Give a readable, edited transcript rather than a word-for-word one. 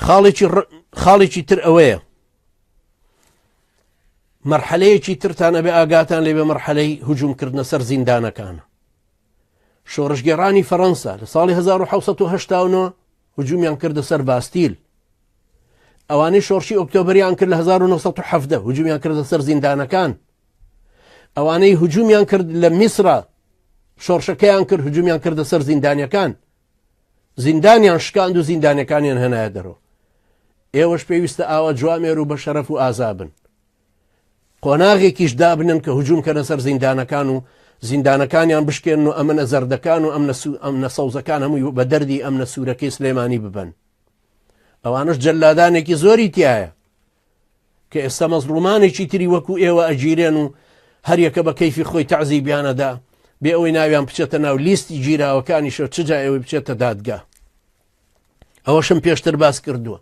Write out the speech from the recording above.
خاڵێکی تر ئەوەیە مەرحەلەیەکی ترتانە بێ ئاگاتان لێ بە مەرحەلەی هجوومکردنە سەر زیندانەکانە. شۆڕشگێڕانی فەڕەنسا لە ساڵی 1970 هجوومیان کردە سەر باستیل. ئەوانەی شۆڕشی ئۆکتۆبریان کرد لە 1970 هجوومیان کردە سەر زیندانەکان. ئەوانەی هجوومیان کرد لە میسرە شۆڕشەکەیان کرد هجوومیان کردە سەر زیندانیەکان. زیندانیان شکاند و زیندانەکانیان هەنایە دەرەوە. ئێوەش پێویستە ئاوا جوامێر و بە شەرەف و ئازابن. قۆناغێکیش دابنن کە هجوومکەنە سەر زیندانەکان و زیندانەکانیان بشکێن و ئەمنە زەردەکان و ئەمنە سەوزەکان هەمووی بە دەردی ئەمنە سوورەکەی سلێمانی ببن. ئەوانش جەلادانێکی زۆری تایە کە ئێستا مەزڵومانێکی تری وەکو ئێوە ئەگیرێن و هەریەکە بە کەیفی خۆی تەعزیبیانەدا بێ ئەوەی ناویان بچێتە ناو لیستی گیراوەکانیشەوە چجا ئێوەی بچێتە دادگا. ئەوەشم پێشتر باس کردووە.